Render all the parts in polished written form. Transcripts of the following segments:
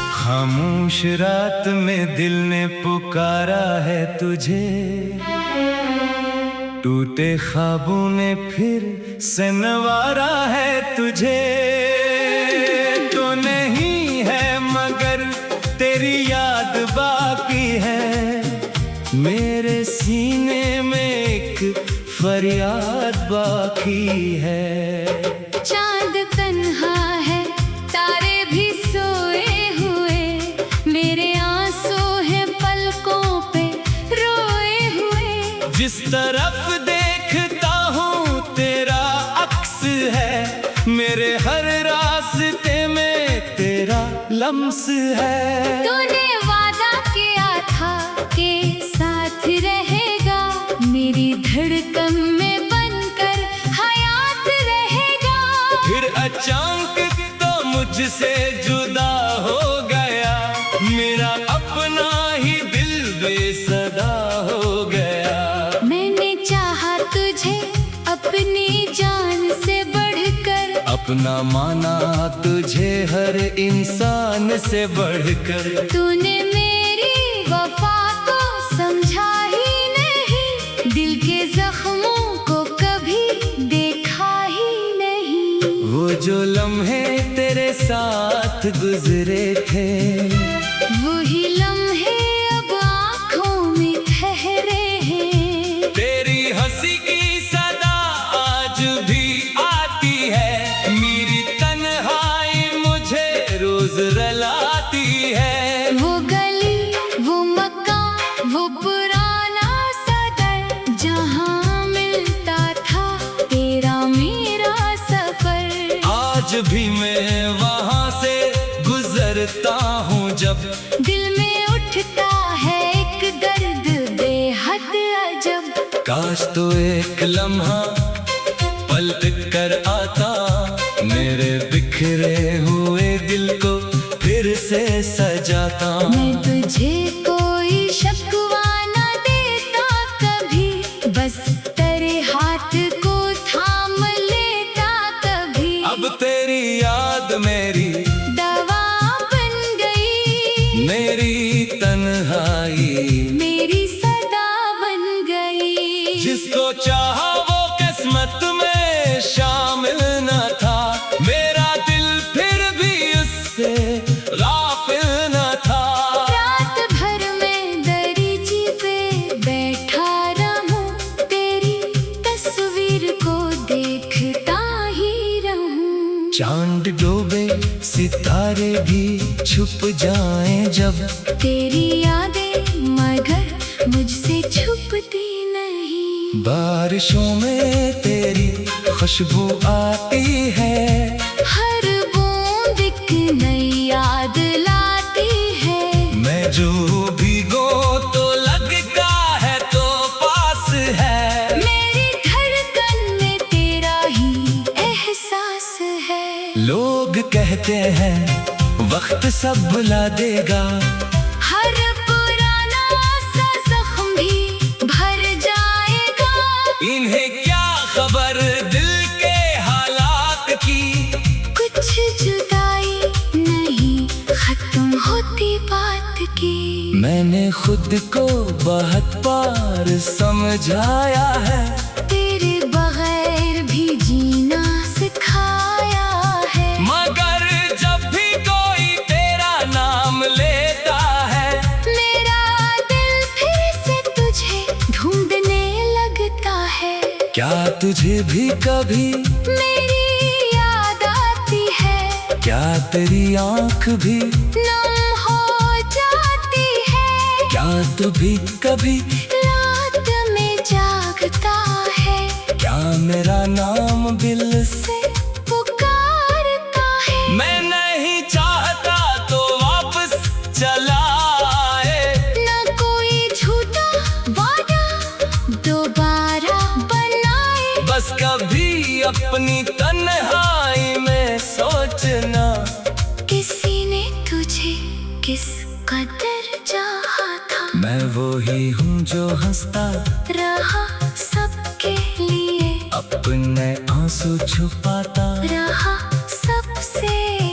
खामोश रात में दिल ने पुकारा है तुझे, टूटे ख्वाबों ने फिर से नवारा है तुझे। तो नहीं है मगर तेरी याद बाकी है, मेरे सीने में एक फरियाद बाकी है। चांद तन्हा है, तारे भी सोए हुए, मेरे आंसू हैं पलकों पे रोए हुए। जिस तरफ देखता हूँ तेरा अक्स है, मेरे हर रास्ते में तेरा लम्स है। तूने वादा किया था कि साथ रहेगा, मेरी धड़कन में बनकर हयात रहेगा। फिर अचानक तो मुझसे जुदा हो गया, मेरा अपना ही दिल बेसदा हो गया। मैंने चाहा तुझे अपनी जान से बढ़कर, अपना माना तुझे हर इंसान से बढ़कर। तूने मेरी वफा को समझा ही नहीं, दिल के जख्मों को कभी देखा ही नहीं। वो जो लम्हे तेरे साथ गुजरे थे, वही लम्हे अब आँखों में ठहरे हैं। तेरी हंसी की सदा आज भी आती है, मेरी तन्हाई मुझे रोज रुलाती है। वो गली, वो मकान, वो पुराना सदर, जहाँ मिलता था तेरा मेरा सफर। आज भी मैं वहाँ से गुजरता हूँ जब, दिल में उठता है एक दर्द बेहद अजब। काश तो एक लम्हा पलट कर आता, मेरे बिखरे हुए दिल को फिर से सजाता। मैं तुझे कोई शिकवा न देता कभी, बस तेरे हाथ को थाम लेता कभी। अब तेरी याद मेरी दवा बन गई, मेरी तन्हाई मेरी सदा बन गई। जिसको चाहा वो किस्मत में शामिल न था, मेरा दिल फिर भी उससे गाफिल न था। रात भर मैं दरीची पे बैठा रहूं, तेरी तस्वीर को देखता ही रहूं। चांद डूबे सितारे भी छुप जाएं जब, तेरी यादें मगर मुझसे छुपती नहीं। बारिशों में तेरी खुशबू आती है, हर बूंद एक नई याद लाती है। मैं जो भीगो तो लगता है तो पास है, मेरी धड़कन में तेरा ही एहसास है। लोग कहते हैं वक्त सब भुला देगा, हर पुराना सा जख्म भी भर जाएगा। इन्हें क्या खबर दिल के हालात की, कुछ जुदाई नहीं खत्म होती बात की। मैंने खुद को बहुत बार समझाया है, तेरे बगैर भी जीना सिखाया है। मगर जब भी कोई तेरा नाम लेता है, मेरा दिल फिर से तुझे ढूंढने लगता है। क्या तुझे भी कभी मेरी याद आती है, क्या तेरी आंख भी, नम हो जाती है। क्या तू भी कभी रात में जागता है, क्या मेरा नाम दिल से पुकारता है। मैं नहीं चाहता तो वापस चला आए, न कोई झूठा वादा दोबारा बनाए। बस कभी अपनी तन्हाई में सोचना, किसी ने तुझे किस कदर चाहा था। मैं वो ही हूँ जो हंसता रहा सब अपने आंसू छुपाता रहा सबसे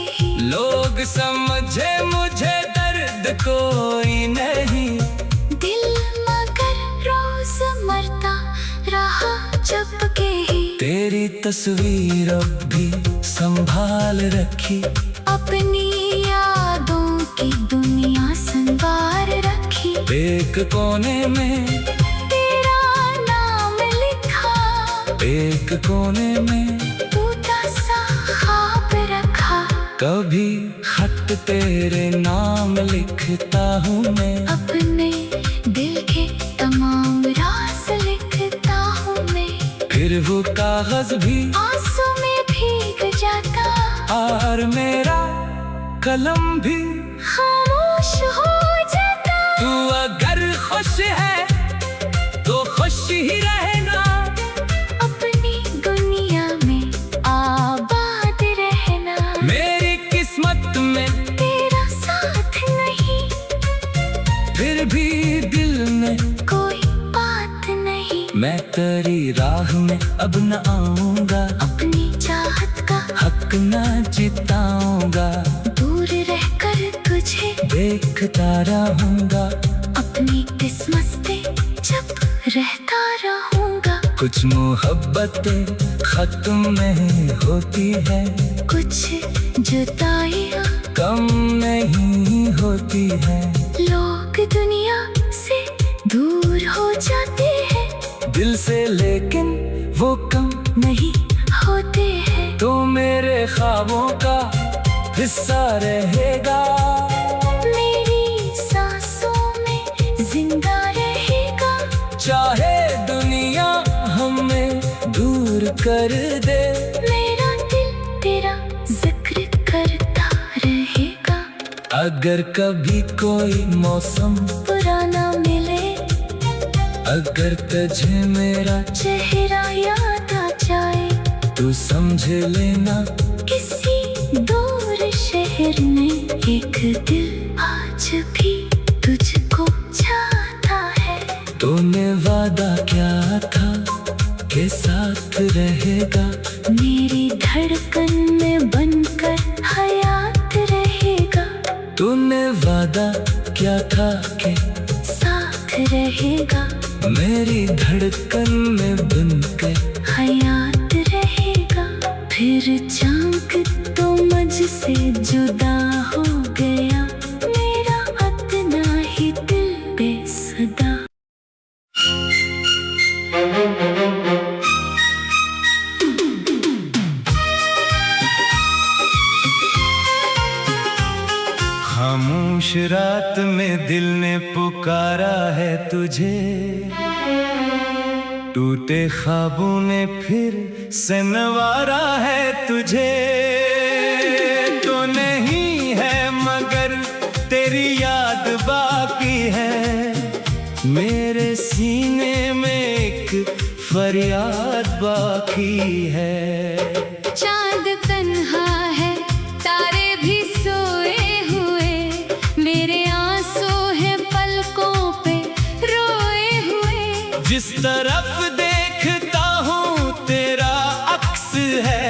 ही। लोग समझे मुझे दर्द कोई नहीं, दिल मगर रोज मरता रहा जब के ही। तेरी तस्वीर अब भी संभाल रखी, अपनी यादों की दुनिया संवार रखी। एक कोने में तेरा नाम लिखा, एक कोने में टूटा सा ख्वाब रखा। कभी खत तेरे नाम लिखता हूँ मैं, अपने दिल के तमाम राज लिखता हूँ मैं। फिर वो कागज भी आंसू में भीग जाता, और मेरा कलम भी खामोश हो जाता। तू अगर खुश है तो खुश ही रहना, अपनी दुनिया में आबाद रहना। मेरी किस्मत में तेरा साथ नहीं, फिर भी दिल में कोई बात नहीं। मैं तेरी राह में अब न आऊंगा, अपनी चाहत का हक न जिताऊंगा। दूर रहकर तुझे देखता रहूंगा, अपनी किस्मत से जब रहता रहूंगा। कुछ मोहब्बतें खत्म नहीं होती है, कुछ जुदाइयां कम नहीं होती है। लोग दुनिया से दूर हो जाते हैं, दिल से लेकिन वो कम नहीं होते हैं। तो मेरे ख्वाबों का हिस्सा रहेगा, मेरी सांसों में जिंदा रहेगा। चाहे दुनिया हमें दूर कर दे, मेरा दिल तेरा जिक्र करता रहेगा। अगर कभी कोई मौसम पुराना मिले, अगर तुझे मेरा चेहरा याद आ जाए, तू समझ लेना किसी दूर शहर में एक दिल आज भी तुझको चाहता है। तूने वादा क्या था के साथ रहेगा, मेरी धड़कन में बनकर हयात रहेगा। तूने वादा क्या था के साथ रहेगा, मेरी धड़कन में बनकर हयात रहेगा। फिर चांक तो मुझसे जुदा हो गया, मेरा अपना ही दिल बेसदा। खामोश रात में दिल ने पुकारा है तुझे, टूटे ख्वाबों ने फिर से नवारा है तुझे। तो नहीं है मगर तेरी याद बाकी है, मेरे सीने में एक फरियाद बाकी है। चांद तन्हा है, तारे भी सोए हुए, मेरे आंसू हैं पलकों पे रोए हुए। जिस तरफ देखता हूँ तेरा अक्स है,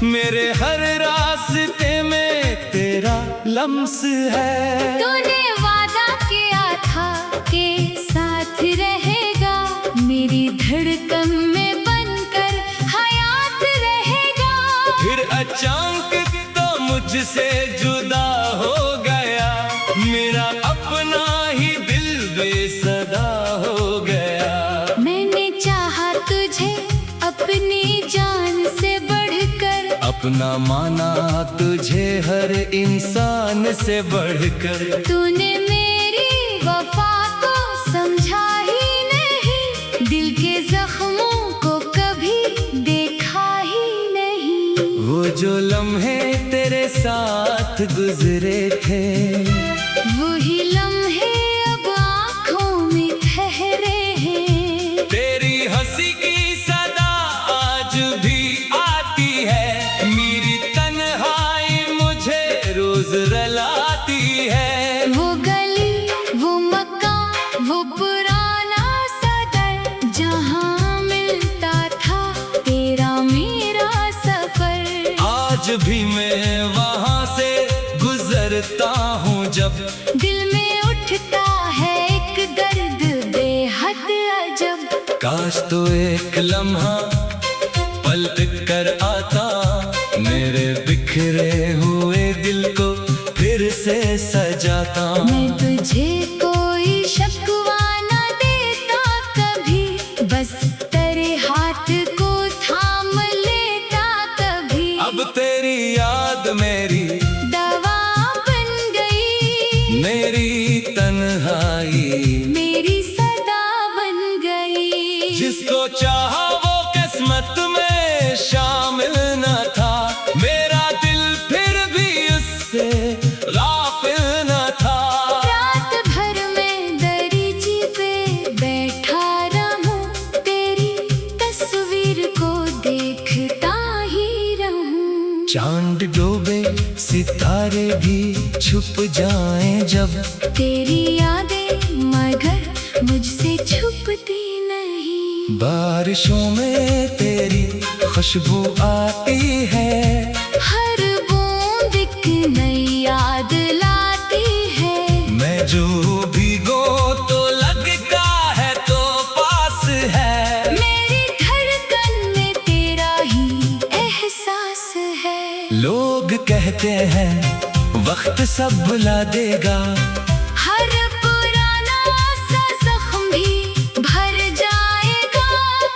मेरे हर रास्ते में तेरा लम्स है। तूने वादा किया था के साथ रहेगा, मेरी धड़कन में बनकर हयात रहेगा। फिर अचानक तो मुझसे जुदा हो गया, मेरा अपना ही दिल बेसदा हो गया। मैंने चाहा तुझे अपनी जान से बढ़कर, अपना माना तुझे हर इंसान से बढ़कर। तूने मेरी वफा को समझा ही नहीं, दिल के जख्मों को कभी देखा ही नहीं। वो जो लम्हे तेरे साथ गुजरे थे, वही लम्हे अब आँखों में ठहरे हैं। तेरी हंसी की सदा आज भी आती है, मेरी तन्हाई मुझे रोज रलाती है। वो गली, वो मकान, वो पुराना सदर, जहाँ जब दिल में उठता है एक दर्द बेहद अजब। काश तो एक लम्हा पलट कर आता, मेरे बिखरे हुए दिल को फिर से सजाता। मैं तुझे कोई शिकवा न देता कभी, बस तेरे हाथ को थाम लेता कभी। अब तेरी याद मेरी दवा बन गई, मेरी तन्हाई मेरी सदा बन गई। जिसको चाहा वो किस्मत में शामिल न था, मेरा दिल फिर भी उससे गाफिल न था। रात भर मैं दरीची पे बैठा रहूं, तेरी तस्वीर को देखता ही रहूं। चांद डूबे सितारे भी छुप जाएं जब, तेरी यादें मगर मुझसे छुपती नहीं। बारिशों में तेरी खुशबू आती है, हर बूंद एक नई याद लाती है। मैं जो भीगो तो लगता है तो पास है। मेरी धड़कन में तेरा ही एहसास है। लोग कहते हैं वक्त सब भुला देगा, हर पुराना सा जख्म भी भर जाएगा।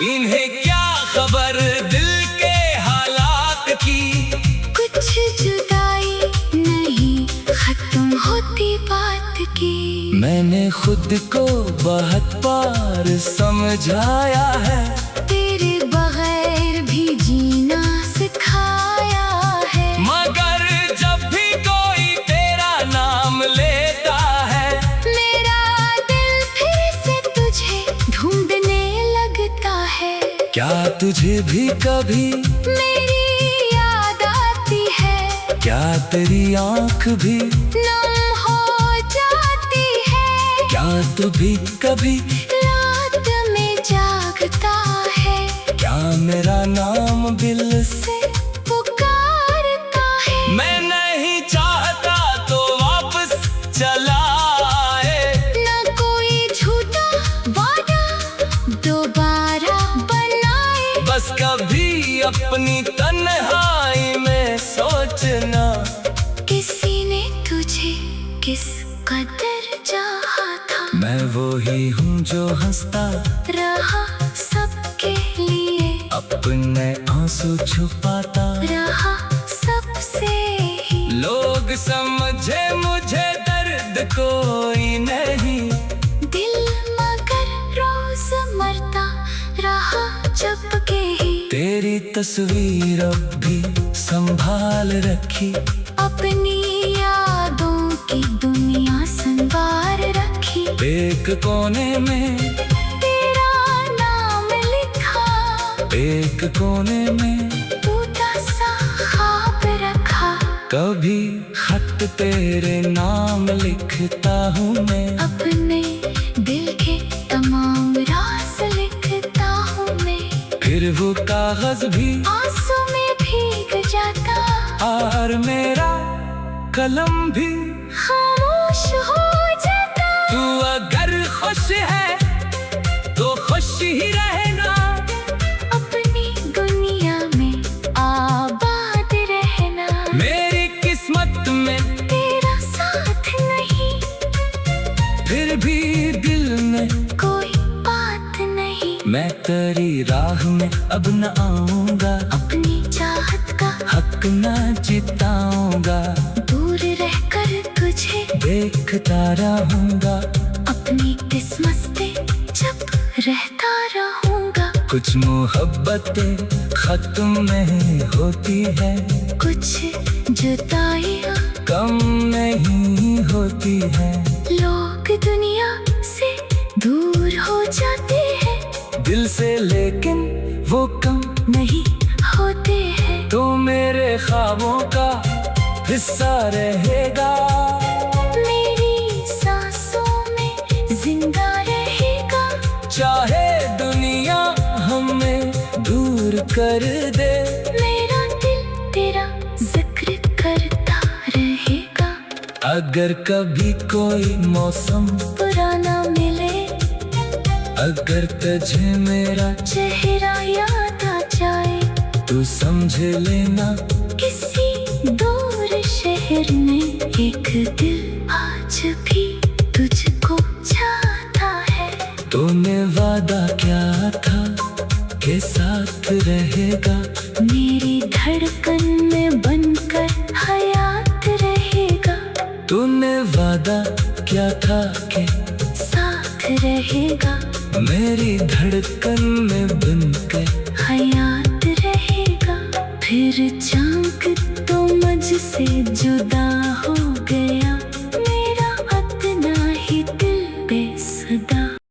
इन्हें क्या खबर दिल के हालात की। कुछ जुदाई नहीं खत्म होती बात की। मैंने खुद को बहुत बार समझाया है, तेरे बगैर भी जीना सिखाया है। मगर जब भी कोई तेरा नाम लेता है, मेरा दिल फिर से तुझे ढूंढने लगता है। क्या तुझे भी कभी मेरी याद आती है, क्या तेरी आंख भी, नम हो जाती है। क्या तू भी कभी रात में जागता है, क्या मेरा नाम दिल से से पुकारता है। मैं नहीं चाहता तो वापस चला आए, न कोई झूठा वादा दोबारा बनाए। बस कभी अपनी तन्हाई में सोचना, किसी ने तुझे किस कदर चाहा था। मैं वो ही हूँ जो हंसता रहा सबके लिए, अपने आंसू छुपाता। रहा सबसे ही। लोग समझे मुझे दर्द कोई नहीं, दिल मगर रोज मरता रहा जब के ही। तेरी तस्वीर अब भी संभाल रखी, अपनी यादों की दुनिया संवार रखी। एक कोने में तेरा नाम लिखा, एक कोने में टूटा सा ख्वाब रखा। कभी खत तेरे नाम लिखता हूँ मैं, अपने दिल के तमाम राज लिखता हूँ मैं। फिर वो कागज भी आंसू में भीग जाता, और मेरा कलम भी खामोश हो जाता। तू अगर खुश है तो खुश ही रहना, अपनी दुनिया में आबाद रहना। मेरी किस्मत में तेरा साथ नहीं, फिर भी दिल में कोई बात नहीं। मैं तेरी राह में अब न आऊंगा, अपनी चाहत का हक न जिताऊंगा। दूर रहकर तुझे देखता रहूंगा, अपनी किस्मत से जब रहता रहूंगा। कुछ मोहब्बतें खत्म नहीं होती है, कुछ जुदाइयाँ कम नहीं होती है। लोग दुनिया से दूर हो जाते हैं, दिल से लेकिन वो कम नहीं होते हैं। तो मेरे ख्वाबों का हिस्सा रहेगा, मेरी सांसों में जिंदा रहेगा। चाहे दुनिया हमें दूर कर दे। मेरा दिल तेरा जिक्र करता रहेगा। अगर कभी कोई मौसम पुराना मिले, अगर तुझे मेरा चेहरा याद आ जाए, तू समझ लेना किसी दूर शहर में एक दिल आज भी तुझको चाहता है। तूने वादा क्या था के साथ रहेगा, मेरी धड़कन में बनकर हयात रहेगा। तूने वादा क्या था के साथ रहेगा, मेरी धड़कन में बनकर हयात रहेगा। फिर चाँक तो मुझसे जुदा हो गया,